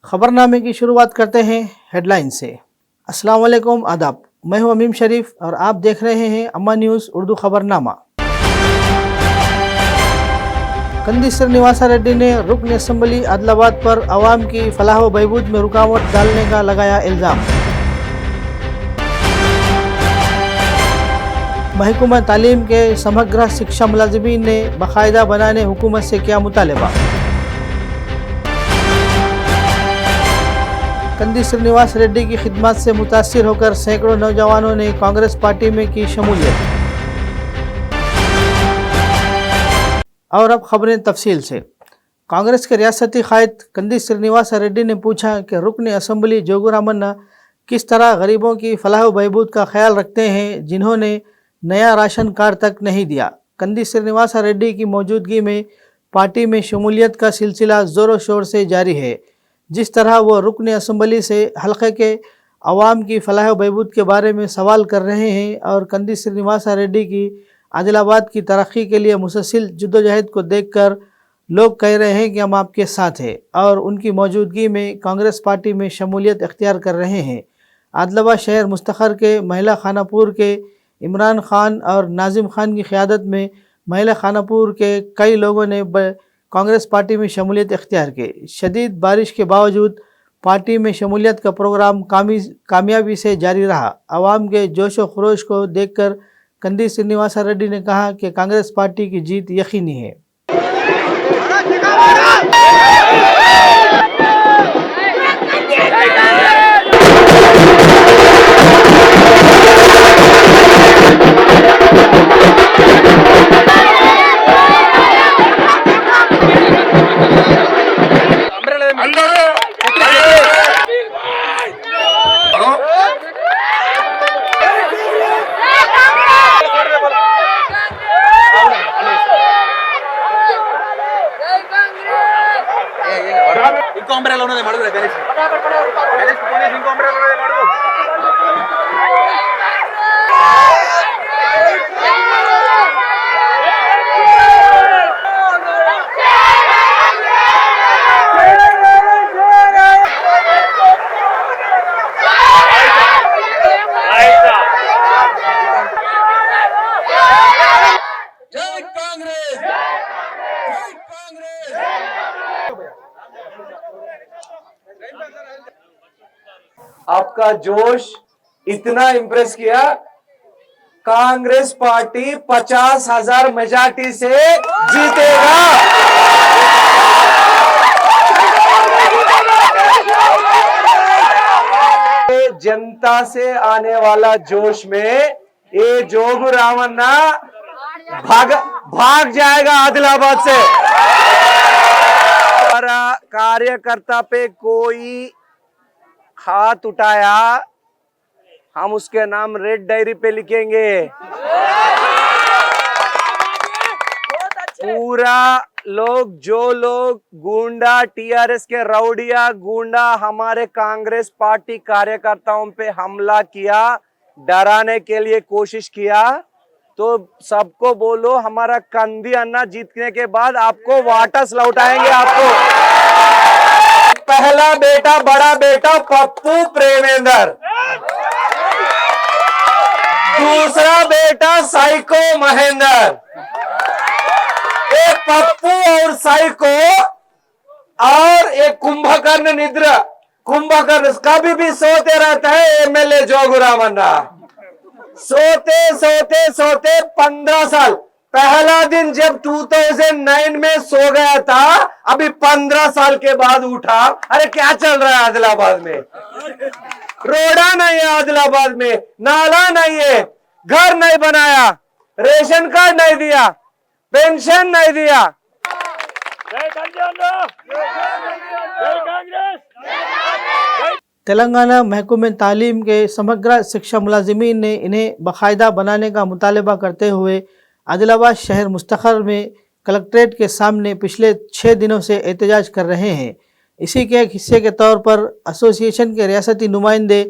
खबरनामे की शुरुआत करते हैं हेडलाइन से। अस्सलाम वालेकुम, आदाब। मैं हूं अमीम शरीफ और आप देख रहे हैं अम्मा न्यूज़ उर्दू खबरनामा। कंदी श्रीनिवास रेड्डी ने रुकन असम्बली आदिलाबाद पर अवाम की फलाह व बहबूद में रुकावट डालने का लगाया इल्ज़ाम। महकमा तालीम के समग्र शिक्षा मुलाजिमीन ने बाकायदा बनाने हुकूमत से किया मुतालबा। कंदी श्रीनिवास रेड्डी की खिदमत से मुतासिर होकर सैकड़ों नौजवानों ने कांग्रेस पार्टी में की शमूलियत। और अब खबरें तफसील से। कांग्रेस के रियासती कायद कंदी श्रीनिवास रेड्डी ने पूछा कि रुकन असम्बली जोगुरामन्ना किस तरह गरीबों की फलाह व बहबूद का ख्याल रखते हैं जिन्होंने नया राशन कार्ड तक नहीं दिया। कंदी श्रीनिवास रेड्डी की मौजूदगी में पार्टी में शमूलियत का सिलसिला ज़ोरों शोर से जारी है। जिस तरह वो रुकन असम्बली से हल्के के अवाम की फलाह व बहबूद के बारे में सवाल कर रहे हैं और कंदी श्रीनिवास रेड्डी की आदिलाबाद की तरक्की के लिए मुसलसल जद्दोजहद को देखकर लोग कह रहे हैं कि हम आपके साथ हैं और उनकी मौजूदगी में कांग्रेस पार्टी में शमूलियत इख्तियार कर रहे हैं। आदिलाबाद शहर मुस्तखर के महिला खानापुर के इमरान खान और नाजिम खान की क़यादत में महिला खानापुर के कई लोगों ने कांग्रेस पार्टी में शमूलियत इख्तियार की। शदीद बारिश के बावजूद पार्टी में शमूलियत का प्रोग्राम कामयाबी से जारी रहा। आवाम के जोश व खरोश को देखकर कंदी श्रीनिवास रेड्डी ने कहा कि कांग्रेस पार्टी की जीत यकीनी है। ఇంకో అంబ్రెల్లా ఉన్నది మడుగు గణేష్ గణేష్ పోలీస్ ఇంకో అంబ్రెల్లా ఉన్నది మడుగు జై కాంగ్రెస్ జై కాంగ్రెస్ आपका जोश इतना इम्प्रेस किया। कांग्रेस पार्टी 50,000 मेजॉरिटी से जीतेगा। जनता से आने वाला जोश में ये जोगू रामन्ना भाग जाएगा आदिलाबाद से। हमारा कार्यकर्ता पे कोई हाथ उठाया हम उसके नाम रेड डायरी पे लिखेंगे। पूरा जो लोग गुंडा टीआरएस के रउडिया गुंडा हमारे कांग्रेस पार्टी कार्यकर्ताओं पे हमला किया, डराने के लिए कोशिश किया, तो सबको बोलो हमारा कंदी अन्ना जीतने के बाद आपको वापस लौटाएंगे। आपको पहला बेटा बड़ा बेटा पप्पू प्रेमेंद्र, दूसरा बेटा साइको महेंद्र। एक पप्पू और साइको और एक कुंभकर्ण निद्रा, कुंभकर्ण कभी भी सोते रहता है। एमएलए जोगू रामन्ना सोते सोते सोते 15 साल, पहला दिन जब 2009 में सो गया था, अभी 15 साल के बाद उठा। अरे क्या चल रहा है आदिलाबाद में? रोड़ा नहीं है आदिलाबाद में, नाला नहीं है, घर नहीं बनाया, रेशन कार्ड नहीं दिया, पेंशन नहीं दिया। तेलंगाना महकमे तालीम के समग्र शिक्षा मुलाजिमीन ने इन्हें बाकायदा बनाने का मुतालबा करते हुए आदिलाबाद शहर मुस्तखर में कलेक्ट्रेट के सामने पिछले 6 दिनों से एहतजाज कर रहे हैं। इसी के एक हिस्से के तौर पर एसोसिएशन के रियासती नुमाइंदे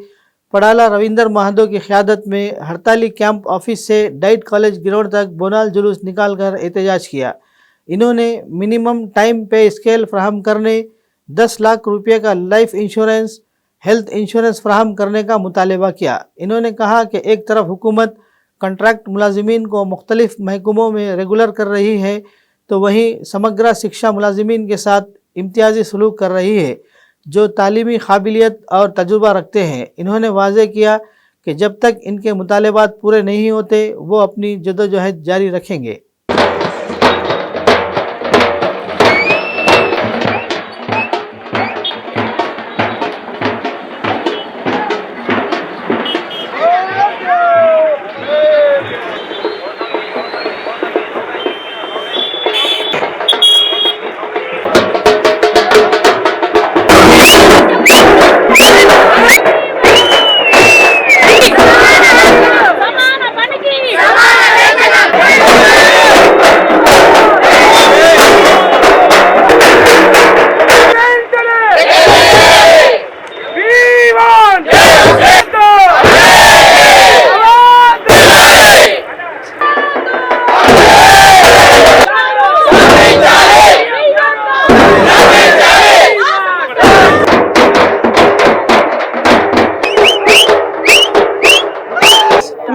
पड़ाला रविंदर महादो की क़यादत में हड़ताली कैंप ऑफिस से डाइट कॉलेज ग्राउंड तक बोनाल जुलूस निकाल कर एहतजाज किया। इन्होंने मिनिमम टाइम पे स्केल फ्राहम करने, 10 लाख रुपये का लाइफ इंश्योरेंस, हेल्थ इंश्योरेंस फराहम करने का मुतालबा किया। इन्होंने कहा कि एक तरफ हुकूमत कॉन्ट्रैक्ट मुलाजिमीन को मुख्तलिफ महकमों में रेगुलर कर रही है, तो वहीं समग्र शिक्षा मुलाजिमीन के साथ इम्तियाजी सलूक कर रही है जो तालीमी काबिलियत और तजुर्बा रखते हैं। इन्होंने वाज़ेह किया कि जब तक इनके मुतालबात पूरे नहीं होते वो अपनी जदोजहद जारी रखेंगे।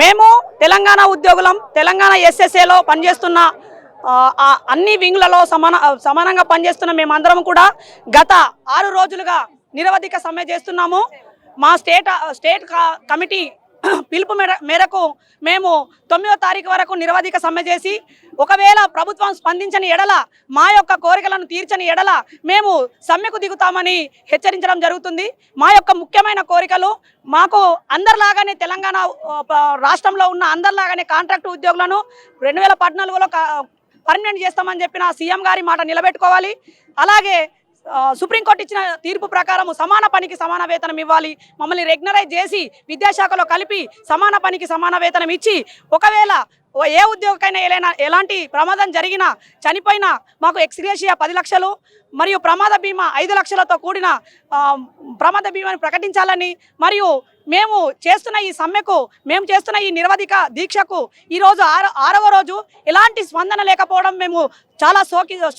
మేము తెలంగాణ ఉద్యోగులం తెలంగాణ ఎస్ఎస్ఏలో పనిచేస్తున్న అన్ని వింగ్లలో సమానంగా పనిచేస్తున్న మేమందరం కూడా గత 6 రోజులుగా నిరవధిక సమ్మె చేస్తున్నాము। మా స్టేట్ కమిటీ పిలుపు మేరకు మేము 9వ తారీఖు వరకు నిరవధిక సమ్మె చేసి ఒకవేళ ప్రభుత్వం స్పందించని ఎడల మా యొక్క కోరికలను తీర్చని ఎడల మేము సమ్మెకు దిగుతామని హెచ్చరించడం జరుగుతుంది। మా యొక్క ముఖ్యమైన కోరికలు మాకు అందరిలాగానే తెలంగాణ రాష్ట్రంలో ఉన్న అందరిలాగానే కాంట్రాక్ట్ ఉద్యోగులను 2014లో పర్మనెంట్ చేస్తామని చెప్పిన సీఎం గారి మాట నిలబెట్టుకోవాలి। అలాగే సుప్రీంకోర్టు ఇచ్చిన తీర్పు ప్రకారం సమాన పనికి సమాన వేతనం ఇవ్వాలి, మమ్మల్ని రెగ్యులరైజ్ చేసి విద్యాశాఖలో కలిపి సమాన పనికి సమాన వేతనం ఇచ్చి ఒకవేళ ఏ ఉద్యోగకైనా ఎలాంటి ప్రమాదం జరిగినా చనిపోయినా మాకు ఎక్స్గ్రేషియా 10 లక్షలు మరియు ప్రమాద బీమా 5 లక్షలతో కూడిన ప్రమాద బీమాని ప్రకటించాలని మరియు మేము చేస్తున్న ఈ సమ్మెకు మేము చేస్తున్న ఈ నిరవధిక దీక్షకు ఈరోజు 6వ రోజు ఎలాంటి స్పందన లేకపోవడం మేము చాలా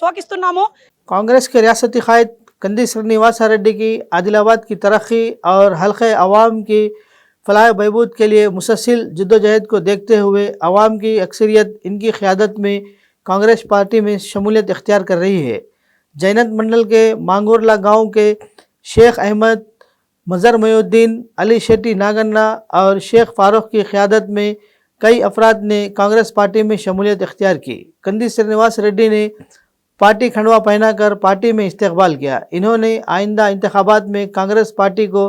శోకిస్తున్నాము। कांग्रेस के रियासती कायद कंदी श्रीनिवासा रेड्डी की आदिलाबाद की तरक्की और हल्के अवाम की फलाह बहबूद के लिए मुसलसल जद्दोजहद को देखते हुए अवाम की अक्सरियत इनकी क़यादत में कांग्रेस पार्टी में शमूलियत इख्तियार कर रही है। जैनत मंडल के मांगोरला गांव के शेख अहमद, मज़र मोयुद्दीन, अली शेट्टी नागन्ना और शेख फारूक की क़यादत में कई अफराद ने कांग्रेस पार्टी में शमूलियत इख्तियार की। कंदी श्रीनिवास रेड्डी ने पार्टी खंडवा पहनाकर पार्टी में इस्तकबाल किया। इन्होंने आइंदा इंतखाबात में कांग्रेस पार्टी को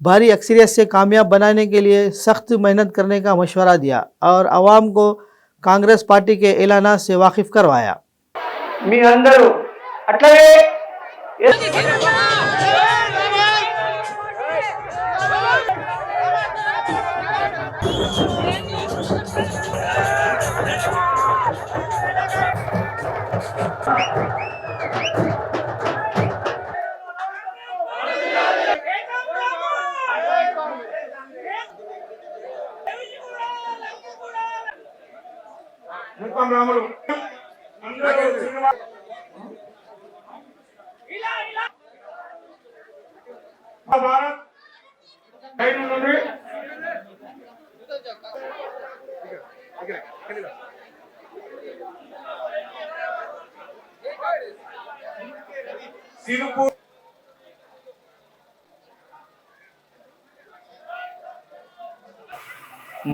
भारी अक्सरियत से कामयाब बनाने के लिए सख्त मेहनत करने का मशवरा दिया और आवाम को कांग्रेस पार्टी के ऐलानात से वाकिफ करवाया। మీ అందరూ అట్లాగే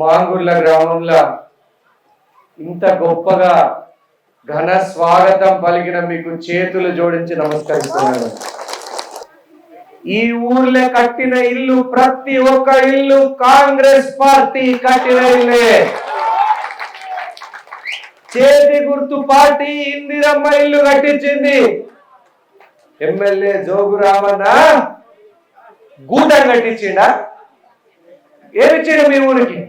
మాంగుర్ల గ్రామంలో ఇంత గొప్పగా ఘన స్వాగతం పలికిన మీకు చేతులు జోడించి నమస్కరిస్తున్నాను। ఈ ఊర్లో కట్టిన ఇల్లు ప్రతి ఒక్క ఇల్లు కాంగ్రెస్ పార్టీ కట్టిన ఇల్లే। చేతి గుర్తు పార్టీ ఇందిరమ్మ ఇల్లు కట్టించింది। ఎమ్మెల్యే జోగు రామన్న గూటం కట్టించిండా? ఏమిచ్చిండు మీ ఊరికి?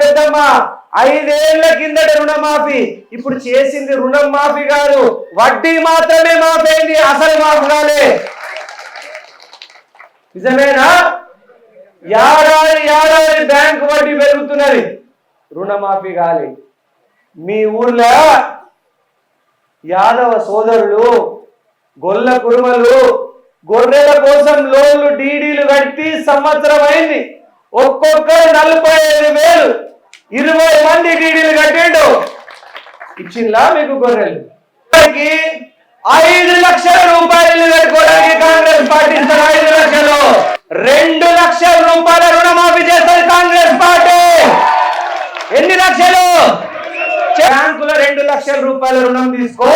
పెద్దమ్మ 5 ఏళ్ల కిందట రుణమాఫీ, ఇప్పుడు చేసింది రుణం మాఫీ కాదు, వడ్డీ మాత్రమే మాఫీ, అసలు మాఫీ కాలే। నిజమేనా? ఏడాది బ్యాంకు వడ్డీ పెరుగుతున్నది, రుణమాఫీ కాలే। మీ ఊర్లో యాదవ సోదరులు గొల్ల కురుమలు గొర్రెల కోసం లోన్లు డీడీలు కట్టి సంవత్సరం అయింది. ఒక్కొక్కరు 45,000 20 మంది డీడీలు కట్టిండు. ఇచ్చిందా మీకు గొర్రెలు? 5 లక్షల రూపాయలు కట్టుకోవడానికి కాంగ్రెస్ పార్టీ 5 లక్షలు 2 లక్షల రూపాయల రుణమాఫీ చేస్తుంది కాంగ్రెస్ పార్టీ. ఎన్ని లక్షలు? బ్యాంకులో 2 లక్షల రూపాయల రుణం తీసుకో,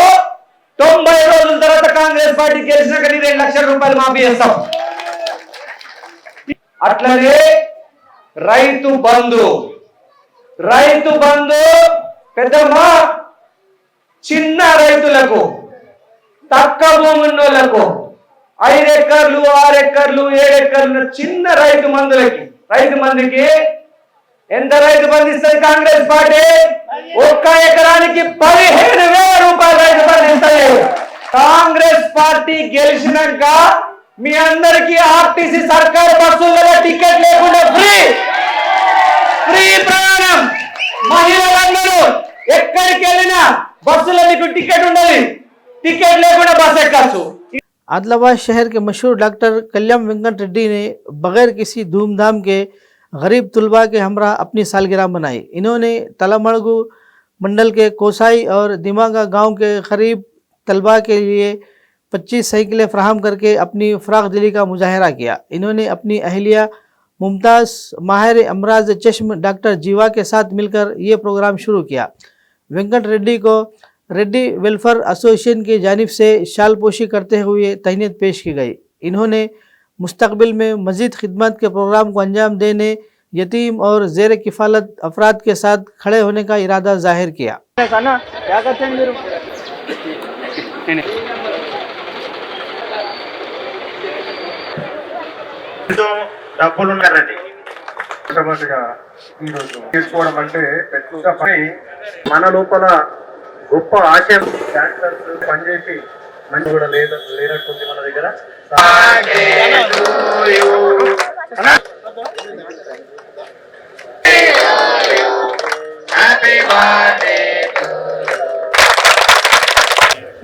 90 రోజుల తర్వాత కాంగ్రెస్ పార్టీ గెలిచినాక 2 లక్షల రూపాయలు మాఫీ చేస్తాం. అట్లనే రైతు బంధు పెద్దమ్మా చిన్న రైతులకు, తక్కువ భూమి ఉన్నోళ్లకు 5 ఎకర్లు 6 ఎకర్లు 7 ఎకర్లు చిన్న రైతు మందికి ఎంత రైతు బంధు ఇస్తుంది కాంగ్రెస్ పార్టీ? 1 ఎకరానికి 15,000 రూపాయలు రైతు బంధు ఇస్తుంది. కాంగ్రెస్ పార్టీ గెలిచినాక మీ అందరికీ ఆర్టీసీ సర్కారు బస్సులలో టికెట్ లేకుండా ఫ్రీ ప్రయాణం. మహిళలందరూ ఎక్కడికి వెళ్ళినా బస్సులో మీకు టికెట్ ఉండదు, టికెట్ లేకుండా బస్ ఎక్కచ్చు. आदिलाबाद शहर के मशहूर डॉक्टर कल्याण वेंकट रेड्डी ने बगैर किसी धूमधाम के गरीब तलबा के हमरा अपनी सालगिरह मनाई। इन्होंने तलामड़गु मंडल के कोसाई और दिमागा गांव के गरीब तलबा के लिए 25 साइकिलें फराहम करके अपनी फ़राख दिली का मुजाहरा किया। इन्होंने अपनी अहलिया मुमताज़ माहिर अमराज चश्म डॉक्टर जीवा के साथ मिलकर ये प्रोग्राम शुरू किया। वेंकट रेड्डी को रेड्डी वेलफेयर एसोसिएशन की जानिब से शाल पोशी करते हुए तहनीत पेश की गई। इन्होंने मुस्तकबिल में मज़ीद खिदमत के प्रोग्राम को अंजाम देने, यतीम और ज़ेर किफ़ालत अफराद के साथ खड़े होने का इरादा जाहिर किया। డబ్బులున్నారండి మొట్టమొదటిగా ఈరోజు తీసుకోవడం అంటే పెద్ద పని. మన లోపల గొప్ప ఆశయం డాక్టర్స్ పనిచేసి మంచి కూడా లేనట్టుంది మన దగ్గర.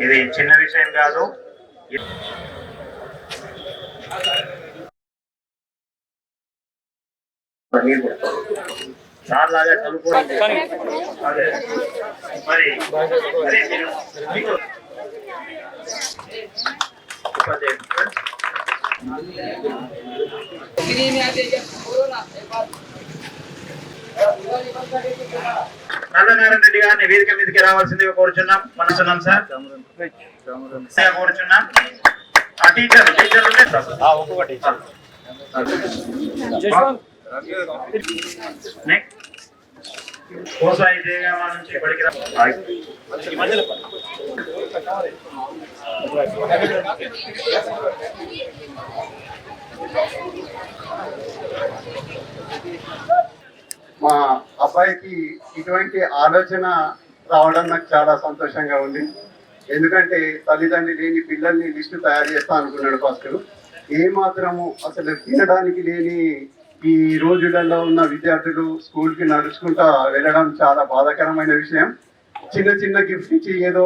ఇది చిన్న విషయం కాదు. సార్ లాగా చదువుకోండి. అదే మరి నల్లనారాయణ రెడ్డి గారిని వేదిక మీదకి రావాల్సిందిగా కోరుచున్నాం. మనసున్నాం సార్ కోరుచున్నాం. ఆ టీచర్లు ఒక్కొక్క టీచర్ కోసాయి జయగామ నుంచి ఇప్పటికి మా అబ్బాయికి ఇటువంటి ఆలోచన రావడం నాకు చాలా సంతోషంగా ఉంది. ఎందుకంటే తల్లిదండ్రులు లేని పిల్లల్ని లిస్టు తయారు చేస్తా అనుకున్నాడు ఫస్ట్. ఏమాత్రము అసలు తినడానికి లేని ఈ రోజులలో ఉన్న విద్యార్థులు స్కూల్కి నడుచుకుంటా వెళ్ళడం చాలా బాధాకరమైన విషయం. చిన్న చిన్న గిఫ్ట్ ఇచ్చి ఏదో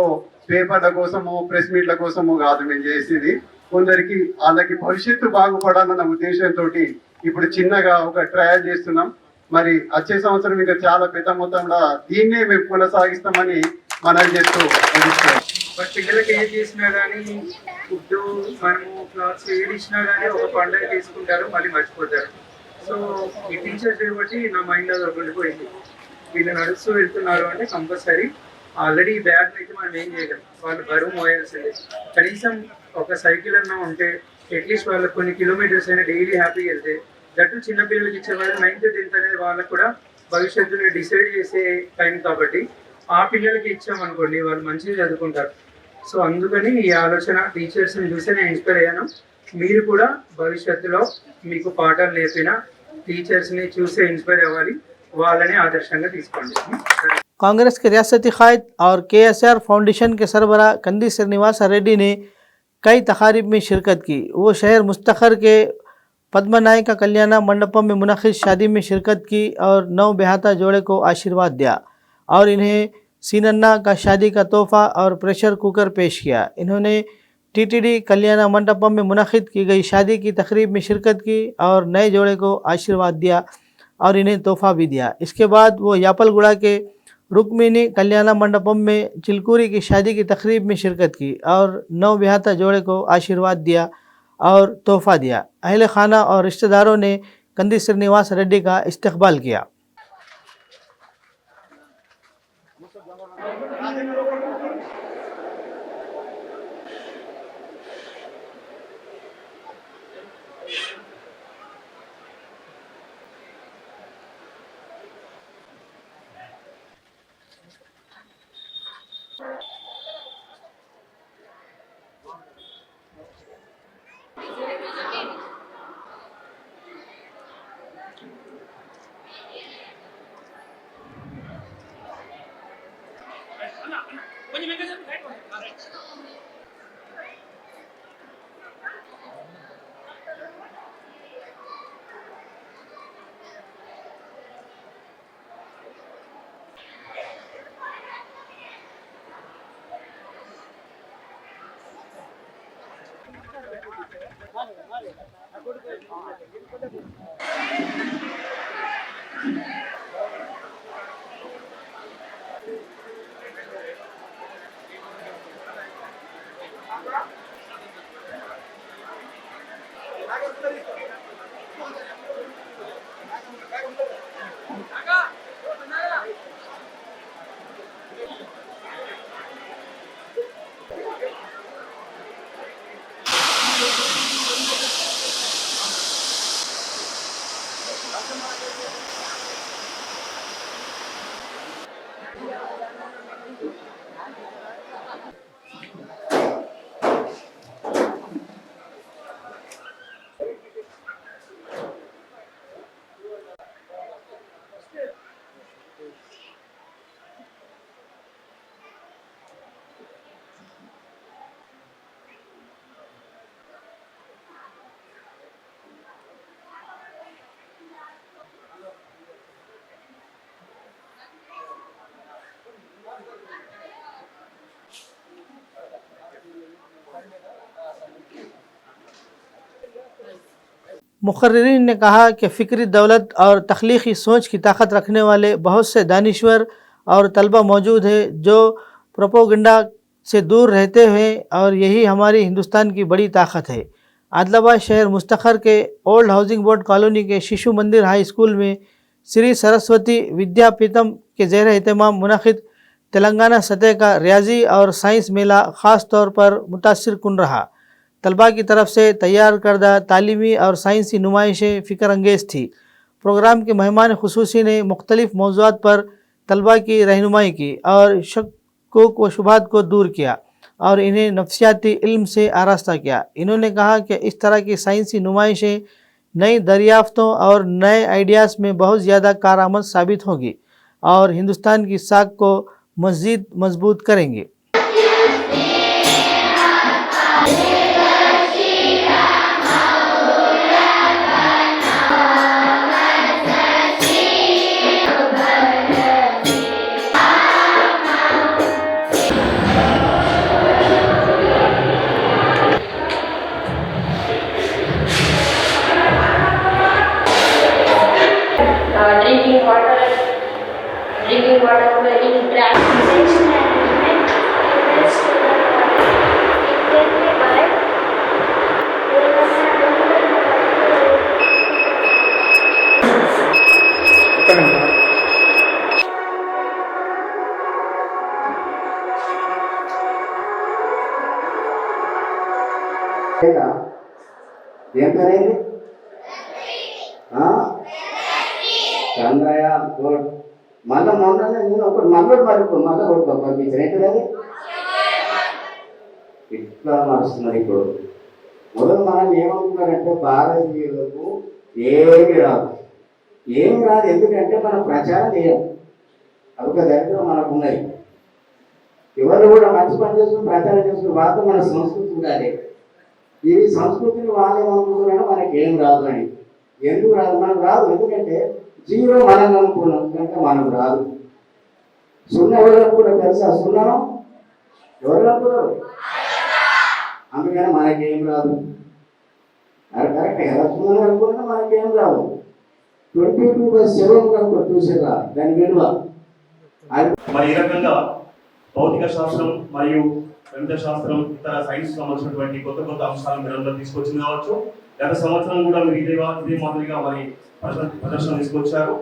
పేపర్ల కోసము ప్రెస్ మీట్ల కోసము కాదు మేము చేసేది. కొందరికి వాళ్ళకి భవిష్యత్తు బాగుపడాలన్న ఉద్దేశంతో ఇప్పుడు చిన్నగా ఒక ట్రయల్ చేస్తున్నాం. మరి వచ్చే సంవత్సరం ఇంకా చాలా పెద్ద మొత్తంలో దీన్నే మేము కొనసాగిస్తామని మనం చేస్తూ పిల్లలకి ఏం చేసినా కానీ ఫుడ్ మనము క్లాత్స్ ఏది ఇచ్చినా కానీ ఒక పండుగ తీసుకుంటారు, మళ్ళీ మర్చిపోతారు. సో ఈ టీచర్స్ బట్టి నా మైండ్ అది ఉండిపోయింది. వీళ్ళు నడుస్తూ వెళ్తున్నారు అంటే కంపల్సరీ ఆల్రెడీ బ్యాగ్ అయితే మనం ఏం చేయగలం, వాళ్ళు బరువు మోయాల్సిందే. కనీసం ఒక సైకిల్ అన్నా ఉంటే అట్లీస్ట్ వాళ్ళకి కొన్ని కిలోమీటర్స్ అయినా డైలీ హ్యాపీగా వెళ్తే, దట్టు చిన్నపిల్లలకి ఇచ్చేవాళ్ళు 9th 10th అనేది వాళ్ళకు కూడా భవిష్యత్తుని డిసైడ్ చేసే టైం కాబట్టి ఆ పిల్లలకి ఇచ్చామనుకోండి వాళ్ళు మంచిగా చదువుకుంటారు. సో అందుకని ఈ ఆలోచన టీచర్స్ని చూసి నేను ఇన్స్పైర్ అయ్యాను. మీరు కూడా భవిష్యత్తులో మీకు పాఠాలు నేర్పిన టీచర్స్ని చూసే ఇన్స్పైర్ అవ్వాలి, వాళ్ళని ఆదర్శంగా తీసుకోండి. कांग्रेस के रियासती कायद और KSR फाउंडेशन के सरबराह कंदी श्रीनिवास रेड्डी ने कई तकारीब में शिरकत की। वो शहर मुस्तखर के पद्मनायका कल्याणा मंडपम में मुनक़िद शादी में शिरकत की और नौ बेहाता जोड़े को आशीर्वाद दिया और इन्हें सीनन्ना का शादी का तोहफा और प्रेशर कुकर पेश किया। इन्होंने टीटीडी कल्याण मंडपम में मुनक़िद की गई शादी की तकरीब में शिरकत की और नए जोड़े को आशीर्वाद दिया और इन्हें तोहफा भी दिया। इसके बाद वो यापलगुड़ा के रुक्मिणी कल्याण मंडपम में चिलकूरी की शादी की तकरीब में शिरकत की और नव ब्याहता जोड़े को आशीर्वाद दिया और तोहफा दिया। अहले खाना और रिश्तेदारों ने कंदी श्रीनिवास रेड्डी का इस्तकबाल किया। मुक़र्रिरीन ने कहा कि फ़िक्री दौलत और तख्लीक़ी सोच की ताकत रखने वाले बहुत से दानिश्वर और तलबा मौजूद है जो प्रोपोगंडा से दूर रहते हैं और यही हमारी हिंदुस्तान की बड़ी ताकत है। आदिलाबाद शहर मुस्तखर के ओल्ड हाउसिंग बोर्ड कॉलोनी के शिशु मंदिर हाई स्कूल में श्री सरस्वती विद्यापीठम के ज़ेर एहतमाम मुनक़िद तेलंगाना सतह का रियाजी और साइंस मेला ख़ास तौर पर मुतासिर कुन रहा। तलबा की तरफ से तैयार करदा तालीमी और साइंसी नुमाइशें फ़िक्र अंगेज़ थी। प्रोग्राम के मेहमान खुसूसी ने मुख्तलिफ़ मौज़ूआत पर तलबा की रहनुमाई की और शक्क व शुबहात को दूर किया और इन्हें नफ्सियाती इल्म से आरास्ता किया। इन्होंने कहा कि इस तरह की साइंसी नुमाइशें नई दरियाफ़तों और नए आइडियाज़ में बहुत ज़्यादा कारआमद साबित होगी और हिंदुस्तान की साख को मज़ीद मजबूत करेंगे। Drinking water very ఏం పేరేంటి చంద్రయాన్ గుడ్ మళ్ళీ మొన్ననే నేను ఒకటి మళ్ళీ మళ్ళీ ఒకటి పంపించాను ఏంటి అది ఇట్లా నడుస్తున్నారు ఇప్పుడు మొదలు మనం ఏమనుకున్నారంటే భారతీయులకు ఏమి రాదు ఎందుకంటే మనం ప్రచారం చేయం అదొక దరిద్రం మనకు ఉన్నది ఎవరు కూడా మంచి పని చేసుకుని ప్రచారం చేసుకుని వాళ్ళతో మన సంస్కృతి ఉండాలి ఈ సంస్కృతిని వాళ్ళు ఏమనుకుంటున్నారో మనకి ఏం రాదు అని ఎందుకు రాదు మనకు రాదు ఎందుకంటే జీరో మనం అనుకున్నాం కనుక మనకు రాదు సున్నా ఎవరికి కూడా తెలుసా సున్నాను ఎవరు అనుకున్నారు అందుకని మనకేం రాదు. అది కరెక్ట్ కదా, సుమన్ అనుకుంటే మనకేం రాదు. 22/7 కనుక చూసారా దాని విలువ. మరి ఈ రకంగా భౌతిక శాస్త్రం మరియు గణిత శాస్త్రం ఇతర సైన్స్ సంబంధించినటువంటి కొత్త కొత్త అంశాలను మీరందరూ తీసుకొచ్చింది కావచ్చు. గత సంవత్సరం కూడా మీరు ఇదే మాదిరిగా మరి ప్రదర్శన తీసుకొచ్చారు.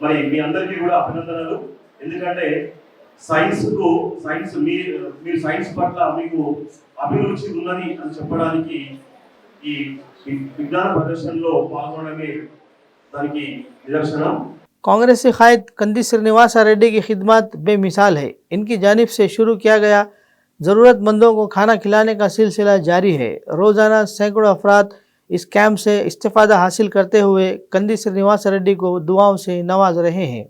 మరి మీ అందరికీ కూడా అభినందనలు. ఎందుకంటే సైన్స్ మీరు సైన్స్ పట్ల మీకు అభిరుచి ఉన్నది అని చెప్పడానికి ఈ విజ్ఞాన ప్రదర్శనలో పాల్గొనడమే దానికి నిదర్శనం. कांग्रेसी कायद कंदी श्रीनिवास रेड्डी की खिदमत बेमिसाल है. इनकी जानिब से शुरू किया गया ज़रूरतमंदों को खाना खिलाने का सिलसिला जारी है. रोज़ाना सैकड़ों अफराद इस कैंप से इस्तेफादा हासिल करते हुए कंदी श्रीनिवास रेड्डी को दुआओं से नवाज रहे हैं.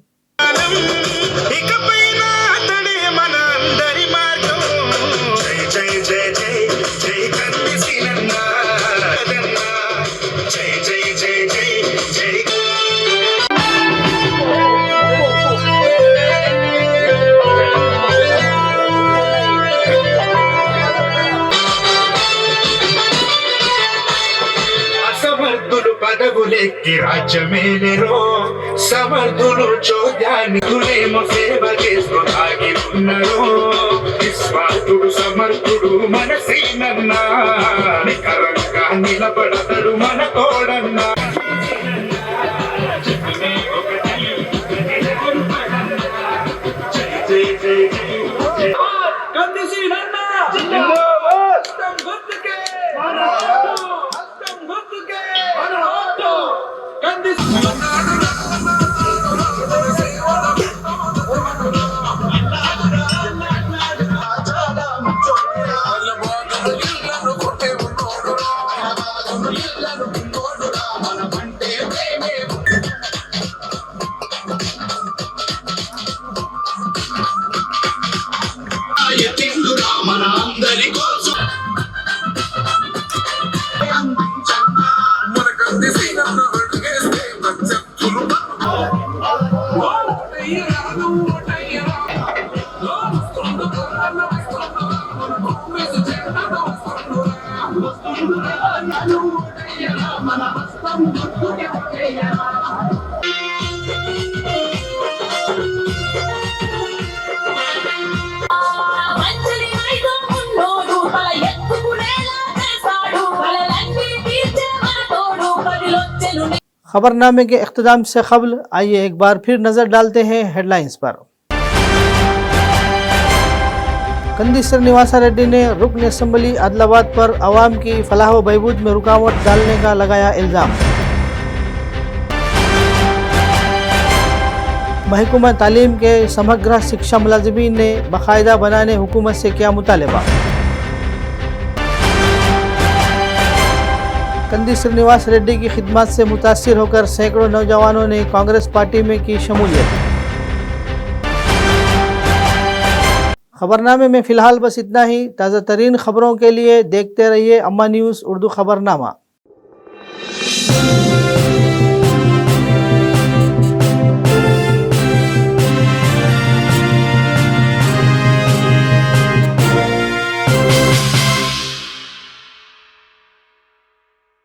సమర్థులు పదవులెక్కి రాజ్యమేలెరో, సమర్థులు చోద్యానికులేమో సేవ చేస్తూ ఆగి ఉన్నరో. నిస్వార్థుడు సమర్థుడు మనసేనన్నా, నికరంగా నిలబడతడు మన తోడన్నా. खबरनामे के इख्तिताम से कबल आइए एक बार फिर नज़र डालते हैं हेडलाइंस पर. कंदी श्रीनिवास रेड्डी ने रुकन असम्बली आदिलाबाद पर अवाम की फलाह व बहबूद में रुकावट डालने का लगाया इल्ज़ाम. महकमा तालीम के समग्र शिक्षा मुलाजिमीन ने बाकायदा बनाने हुकूमत से किया मुतालबा. कंदी श्रीनिवास रेड्डी की खिदमत से मुतासिर होकर सैकड़ों नौजवानों ने कांग्रेस पार्टी में की शमूलियत. खबरनामे में फ़िलहाल बस इतना ही. ताज़ा तरीन खबरों के लिए देखते रहिए अम्मा न्यूज़ उर्दू खबरनामा.